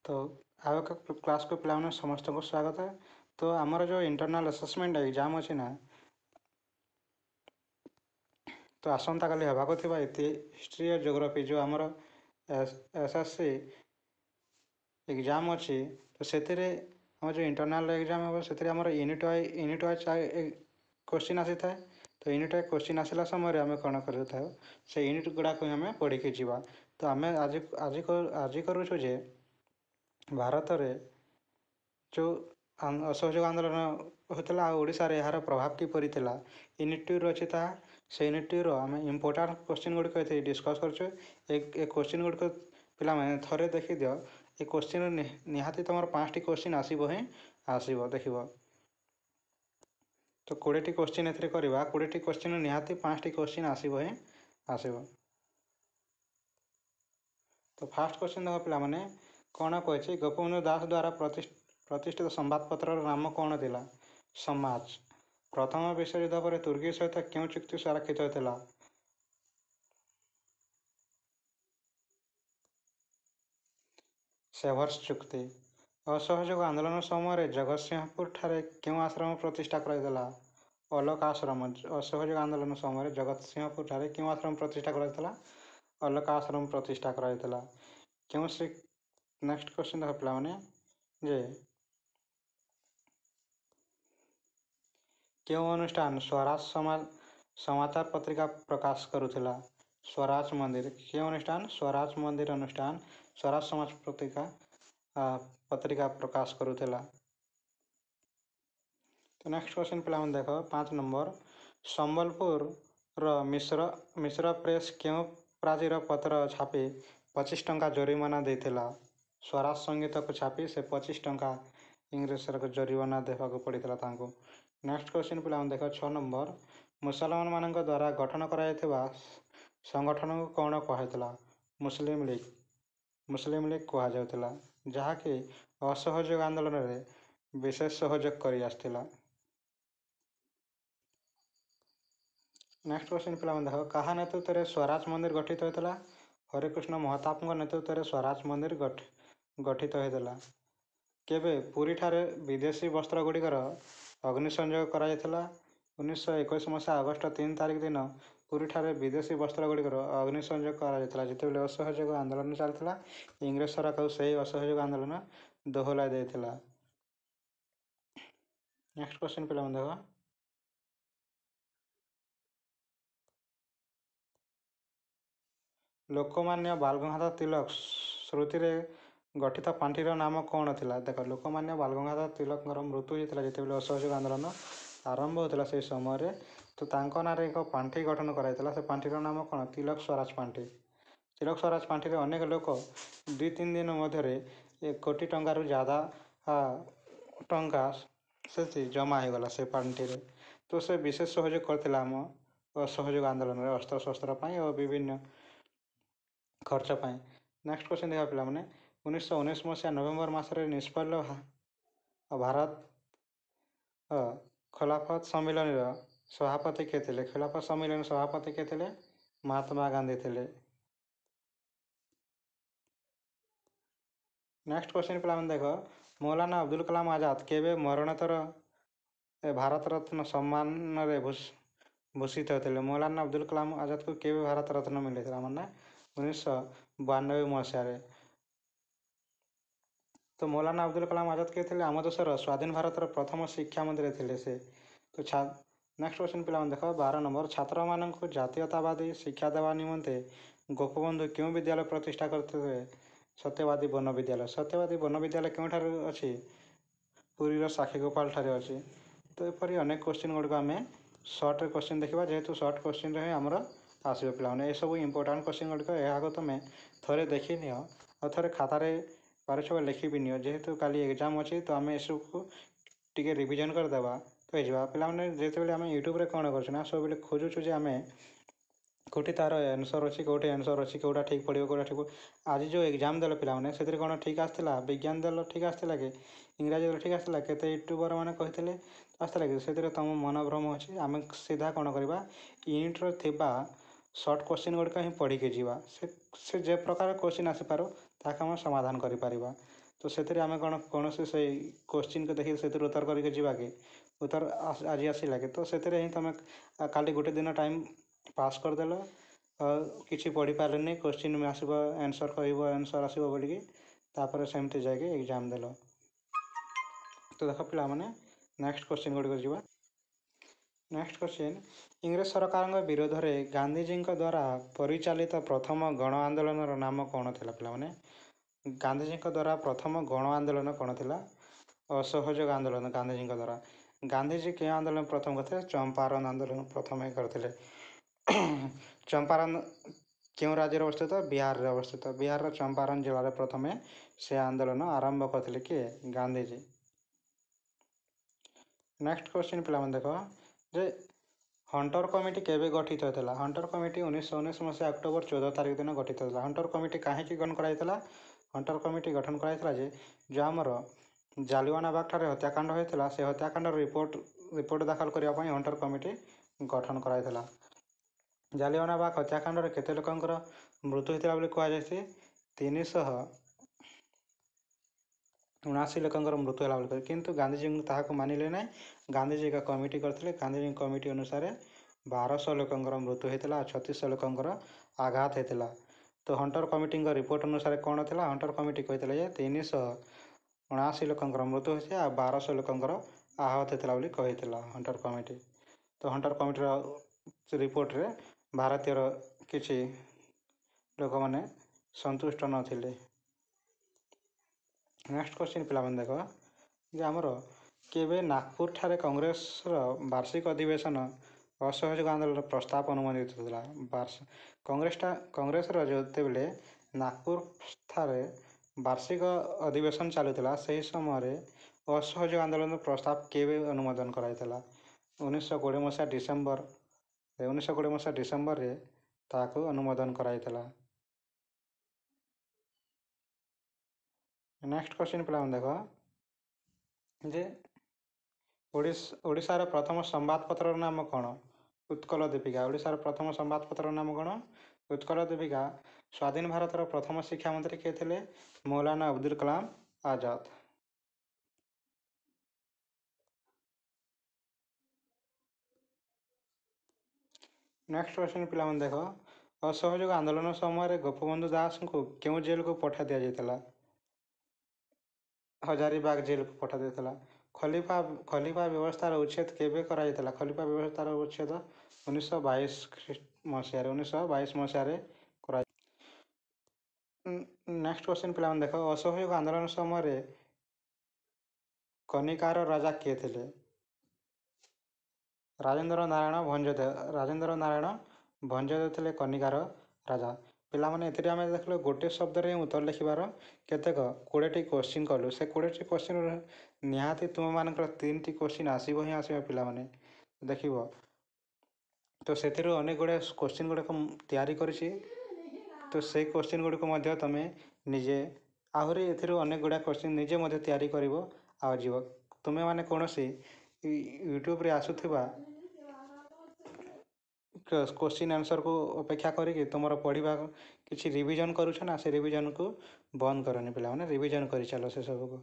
तो आउ एक क्लास को पिलाने समस्त को स्वागत है। तो आमर जो इंटरनल असेसमेंट एग्जाम अच्छी ना तो आसंता काली हवा हिस्ट्री और ज्योग्राफी जो आमर एसएससी एग्जाम अच्छी तो से आम जो इंटरनल एग्जाम हम से यूनिट वाइज क्वेश्चन आसी था। तो यूनिट वाइज क्वेश्चन आसला समय आम कौन कर से यूनिट गुड़ाक आम पढ़ी की जावा। तो आम आज करुचु जे भारत में जो असहयोग आंदोलन होता ओडिशा रे यार प्रभाव किपरि थिला यूनिट 2 रो अछि से यूनिट 2 रो आम इंपोर्टेंट क्वेश्चन गुड़िक ये डिस्कस करछु। एक क्वेश्चन गुड़िक पिला माने थरे देखि दियो ए क्वेश्चन निहाती तुम 5टी क्वेश्चन आसीबो ही आसीबो देखिबो। तो 20टी क्वेश्चन एथरे करबा 20टी क्वेश्चन निहाती 5टी क्वेश्चन आसीबो ही आसीबो। तो फास्ट क्वेश्चन देखो पिला माने कौन कहे गोपबंधु दास द्वारा प्रतिष्ठित संवादपत्र नाम कौन थिला समाज। प्रथम विश्वयुद्ध पर तुर्की सहित क्यों चुक्ति स्वाक्षरित होता सेवर्स चुक्ति। असहयोग आंदोलन समय जगतसिंहपुर ठारे क्यों आश्रम प्रतिष्ठा कराइला अलक आश्रम। असहयोग आंदोलन समय जगतसिंहपुर ठारे क्यों आश्रम प्रतिष्ठा कराइला अलक आश्रम प्रतिष्ठा कराइला क्यों से। नेक्स्ट क्वेश्चन देख पिला माने जे क्यों अनुष्ठान स्वराज समाचार पत्रिका प्रकाश करुला स्वराज मंदिर। क्यों अनुष्ठान स्वराज मंदिर अनुष्ठान स्वराज समाज पत्रिका प्रकाश करुला। तो नेक्स्ट क्वेश्चन पिला देख 5 नंबर संबलपुर रो मिश्र प्रेस क्यों प्राचीर पत्र छापी 25 टंका जरिमाना देथिला स्वराज संगीत को छापी से 25 टंका इंग्रेज को जरिमाना देवा पड़ता तांको। नेक्स्ट क्वेश्चन पिला देख 6 नंबर मुसलमान मान द्वारा गठन कराइथिबा संगठन को कौन कहला मुस्लिम लीग कह जाउथिला जहाँकि असहयोग आंदोलन रे विशेष सहयोग करि आस्थिला। नेक्स्ट क्वेश्चन पिला देख कहा नेतृत्व में स्वराज मंदिर गठित होता हरिकृष्ण महताब नेतृत्व में स्वराज मंदिर गठित होता। केबे पुरी ठारे विदेशी वस्त्र गुड़िकर अग्निसंयोग करा 1921 मसीहा अगस्ट 3 तारिख दिन पुरी ठारे विदेशी वस्त्र गुड़िकर अग्निसंयोग करा जितेबाला असहयोग आंदोलन चलता इंग्रेज सरकार से असहयोग आंदोलन दोहलाई देता। नेक्स्ट क्वेश्चन पिला देख लोकमान्य बालगंगाधर तिलक स्मृति गठित पांठीर नाम कौन थिला। देख लोकमान्य बालगंगाधर तिलक मृत्यु होता जितेबाला असहयोग आंदोलन आरंभ होता से समय तो तांको नारे एक पांठी गठन कराइला से पांठीर नाम कौन तिलक स्वराज पांठी। तिलक स्वराज पांठी अनेक लोक 2-3 दिन मध्य 1 कोटी टंकार ज्यादा टंका से जमा होगला से पांठी। तो से विशेष सहयोग करथिला हम असहयोग आंदोलन में अस्त्र शस्त्र और विभिन्न खर्च पाए। नेक्स्ट क्वेश्चन देखा पिला माने 1919 मसीहा नवेम्बर मासरे निष्फल भारत खिलाफत सम्मेलन सभापति के थे खिलाफत सम्मेलन सभापति के थे महात्मा गांधी थे। नेक्स्ट क्वेश्चन पिला देख मौलाना अब्दुल कलाम आजाद केबे मरणोत्तर भारत रत्न सम्मान भूषित होते। मौलाना अब्दुल कलाम आजाद को केबे भारत रत्न मिले मैंने 1992 मसीह। तो मौलाना अब्दुल कलाम आजाद के थे आम देशर स्वाधीन भारत प्रथम शिक्षा मंत्री थे से। तो नेक्स्ट क्वेश्चन पिला देख 12 नंबर छात्र मान जातीयतावादी शिक्षा देवा निमंते गोपबंधु क्यों विद्यालय प्रतिष्ठा करते सत्यवादी वन विद्यालय। सत्यवादी वन विद्यालय क्यों अच्छी पुरीर साक्षीगोपाल ठारे अच्छी। तो यपरी अनेक क्वेश्चन गुड़िक आम सर्ट क्वेश्चन देखा जेहेतु सर्ट क्वेश्चन रे आमर आसो पे सब इंपोर्टाट क्वेश्चन गुड़िक यहाँ तुम थे देखी नि और थे खातार पार्छ लिखी भी नि जेहेतु काली एग्जाम अच्छी तो आम सबको टी रिविजन करदेवा तो ये पे जिते आम यूट्यूब कौन कर सब खोजुचु जे आम कौटी तार आंसर अच्छी कौटी आंसर अच्छी कौटा ठीक पड़ो कौटा ठीक आज जो एग्जाम देल पे से कौन ठीक आसला विज्ञान देल ठीक आसला कि इंग्राजी देल ठीक आसला के यूट्यूबर मैंने कहते आसला कि से तुम मनोभ्रम अच्छी आम सीधा कौन करवा यूनिट्र थिबा सर्ट क्वेश्चन गुड़िक ही पढ़ी जावा से जे प्रकार क्वेश्चन आसीपार ताक आम समाधान करिपरिबा। तो ସେଥିରେ ଆମେ କ'ଣ କୌଣସି ସେଇ କୋଶ୍ଚିନ୍କୁ ଦେଖିକି ସେଥିରୁ ଉତ୍ତର କରିକି ଯିବା କି ଉତ୍ତର ଆଜି ଆସିଲା କି ତ ସେଥିରେ ହିଁ ତୁମେ କାଲି ଗୋଟେ ଦିନ ଟାଇମ୍ ପାସ୍ କରିଦେଲ କିଛି ପଢ଼ିପାରିଲନି କୋଶ୍ଚିନ୍ ଆସିବ ଆନ୍ସର୍ କହିବ ଆନ୍ସର୍ ଆସିବ ବୋଲିକି ତାପରେ ସେମିତି ଯାଇକି ଏକ୍ଜାମ୍ ଦେଲ। ତ ଦେଖ ପିଲାମାନେ ନେକ୍ସଟ କୋଶ୍ଚିନ୍ ଗୁଡ଼ିକ ଯିବା। ନେକ୍ସଟ କୋଶ୍ଚିନ୍ ଇଂରେଜ ସରକାରଙ୍କ ବିରୋଧରେ ଗାନ୍ଧିଜୀଙ୍କ ଦ୍ୱାରା ପରିଚାଳିତ ପ୍ରଥମ ଗଣ ଆନ୍ଦୋଳନର ନାମ କ'ଣ ଥିଲା ପିଲାମାନେ? ଗାନ୍ଧିଜୀଙ୍କ ଦ୍ୱାରା ପ୍ରଥମ ଗଣ ଆନ୍ଦୋଳନ କ'ଣ ଥିଲା? ଅସହଯୋଗ ଆନ୍ଦୋଳନ ଗାନ୍ଧିଜୀଙ୍କ ଦ୍ୱାରା। ଗାନ୍ଧିଜୀ କେଉଁ ଆନ୍ଦୋଳନ ପ୍ରଥମ କରିଥିଲେ? ଚମ୍ପାରଣ ଆନ୍ଦୋଳନ ପ୍ରଥମେ କରିଥିଲେ। ଚମ୍ପାରଣ କେଉଁ ରାଜ୍ୟରେ ଅବସ୍ଥିତ? ବିହାରରେ ଅବସ୍ଥିତ। ବିହାରର ଚମ୍ପାରଣ ଜିଲ୍ଲାରେ ପ୍ରଥମେ ସେ ଆନ୍ଦୋଳନ ଆରମ୍ଭ କରିଥିଲେ କିଏ? ଗାନ୍ଧିଜୀ। ନେକ୍ସଟ କ୍ୱେଶ୍ଚିନ୍ ପିଲାମାନେ ଦେଖ ଯେ ହଣ୍ଟର କମିଟି କେବେ ଗଠିତ ହୋଇଥିଲା? ହଣ୍ଟର କମିଟି 1919 ମସିହା ଅକ୍ଟୋବର 14 ତାରିଖ ଦିନ ଗଠିତ ହୋଇଥିଲା। ହଣ୍ଟର କମିଟି କାହିଁକି ଗଠନ କରାଯାଇଥିଲା? ହଣ୍ଟର କମିଟି ଗଠନ କରାଯାଇଥିଲା ଯେ ଯେଉଁ ଆମର ଜାଲିଆନାବାଗଠାରେ ହତ୍ୟାକାଣ୍ଡ ହୋଇଥିଲା ସେ ହତ୍ୟାକାଣ୍ଡର ରିପୋର୍ଟ ଦାଖଲ କରିବା ପାଇଁ ହଣ୍ଟର କମିଟି ଗଠନ କରାଯାଇଥିଲା। ଜାଲିଆନାବାଗ ହତ୍ୟାକାଣ୍ଡରେ କେତେ ଲୋକଙ୍କର ମୃତ୍ୟୁ ହୋଇଥିଲା ବୋଲି କୁହାଯାଇଛି? 379 ଲୋକଙ୍କର ମୃତ୍ୟୁ ହେଲା ବୋଲି। କିନ୍ତୁ ଗାନ୍ଧିଜୀ ତାହାକୁ ମାନିଲେ ନାହିଁ। ଗାନ୍ଧିଜୀ ଏକ କମିଟି କରିଥିଲେ। ଗାନ୍ଧିଜୀ କମିଟି ଅନୁସାରେ 1200 ଲୋକଙ୍କର ମୃତ୍ୟୁ ହୋଇଥିଲା ଆଉ 3600 ଲୋକଙ୍କର ଆଘାତ ହୋଇଥିଲା। ତ ହଣ୍ଟର କମିଟିଙ୍କ ରିପୋର୍ଟ ଅନୁସାରେ କ'ଣ ଥିଲା? ହଣ୍ଟର କମିଟି କହିଥିଲେ ଯେ 379 ଲୋକଙ୍କର ମୃତ୍ୟୁ ହୋଇଥିଲା ଆଉ 1200 ଲୋକଙ୍କର ଆହତ ହୋଇଥିଲା ବୋଲି କହିଥିଲା ହଣ୍ଟର କମିଟି। ତ ହଣ୍ଟର କମିଟିର ରିପୋର୍ଟରେ ଭାରତୀୟର କିଛି ଲୋକମାନେ ସନ୍ତୁଷ୍ଟ ନଥିଲେ। ନେକ୍ସଟ କ୍ୱେଶ୍ଚିନ୍ ପିଲାମାନେ ଦେଖ ଯେ ଆମର କେବେ ନାଗପୁରଠାରେ କଂଗ୍ରେସର ବାର୍ଷିକ ଅଧିବେଶନ ଅସହଯୋଗ ଆନ୍ଦୋଳନର ପ୍ରସ୍ତାବ ଅନୁମୋଦିତ ଥିଲା? କଂଗ୍ରେସର ଯେତେବେଳେ ନାଗପୁରଠାରେ ବାର୍ଷିକ ଅଧିବେଶନ ଚାଲୁଥିଲା ସେହି ସମୟରେ ଅସହଯୋଗ ଆନ୍ଦୋଳନର ପ୍ରସ୍ତାବ କେବେ ଅନୁମୋଦନ କରାଯାଇଥିଲା? 1920 ମସିହା ଡିସେମ୍ବରରେ ତାହାକୁ ଅନୁମୋଦନ କରାଯାଇଥିଲା। ନେକ୍ସଟ କ୍ୱେଶ୍ଚିନ୍ ପିଲାମାନେ ଦେଖ ଯେ ଓଡ଼ିଶାର ପ୍ରଥମ ସମ୍ବାଦପତ୍ରର ନାମ କ'ଣ? ଉତ୍କଳ ଦୀପିକା। ଓଡ଼ିଶାର ପ୍ରଥମ ସମ୍ବାଦପତ୍ରର ନାମ କ'ଣ? ଉତ୍କଳ ଦୀପିକା। ସ୍ୱାଧୀନ ଭାରତର ପ୍ରଥମ ଶିକ୍ଷାମନ୍ତ୍ରୀ କିଏ ଥିଲେ? ମୌଲାନା ଅବୁଦୁଲ କଲାମ ଆଜାଦ। ନେକ୍ସଟ କ୍ୱେଶ୍ଚିନ୍ ପିଲାମାନେ ଦେଖ ଅସହଯୋଗ ଆନ୍ଦୋଳନ ସମୟରେ ଗୋପବନ୍ଧୁ ଦାସଙ୍କୁ କେଉଁ ଜେଲକୁ ପଠାଇ ଦିଆଯାଇଥିଲା? ହଜାରିବାଗ ଜେଲକୁ ପଠାଇ ଦିଆଯାଇଥିଲା। ଖଲିଫା ବ୍ୟବସ୍ଥାର ଉଚ୍ଛେଦ କେବେ କରାଯାଇଥିଲା? ଖଲିଫା ବ୍ୟବସ୍ଥାର ଉଚ୍ଛେଦ 1922 ମସିହାରେ କରାଯାଇଥିଲା। ନେକ୍ସଟ କ୍ୱେଶ୍ଚିନ୍ ପିଲାମାନେ ଦେଖ ଅସହଯୋଗ ଆନ୍ଦୋଳନ ସମୟରେ କନିକାର ରାଜା କିଏ ଥିଲେ? ରାଜେନ୍ଦ୍ର ନାରାୟଣ ଭଞ୍ଜଦେବ ଥିଲେ କନିକାର ରାଜା। ପିଲାମାନେ ଏଥିରେ ଆମେ ଦେଖିଲୁ ଗୋଟେ ଶବ୍ଦରେ ଉତ୍ତର ଲେଖିବାର କେତେକ 20ଟି କ୍ୱେଶ୍ଚିନ୍ କଲୁ। ସେ 20ଟି କ୍ୱେଶ୍ଚିନ୍ରୁ ନିହାତି ତୁମମାନଙ୍କର 3ଟି କ୍ୱେଶ୍ଚିନ୍ ଆସିବ ହିଁ ଆସିବ ପିଲାମାନେ ଦେଖିବ। ତ ସେଥିରୁ ଅନେକ ଗୁଡ଼ିଏ କ୍ୱେଶ୍ଚିନ୍ ଗୁଡ଼ିକ ତିଆରି କରିଛି। ତ ସେଇ କ୍ୱେଶ୍ଚିନ୍ ଗୁଡ଼ିକ ମଧ୍ୟ ତୁମେ ନିଜେ ଆହୁରି ଏଥିରୁ ଅନେକ ଗୁଡ଼ିଏ କ୍ୱେଶ୍ଚିନ୍ ନିଜେ ମଧ୍ୟ ତିଆରି କରିବ ଆଉ ଯିବ। ତୁମେମାନେ କୌଣସି ୟୁଟ୍ୟୁବରେ ଆସୁଥିବା କ୍ୱେଶ୍ଚିନ୍ ଆନ୍ସର୍କୁ ଅପେକ୍ଷା କରିକି ତୁମର ପଢ଼ିବା କିଛି ରିଭିଜନ୍ କରୁଛ ନା ସେ ରିଭିଜନ୍କୁ ବନ୍ଦ କରନି ପିଲାମାନେ ରିଭିଜନ୍ କରିଚାଲ ସେସବୁକୁ।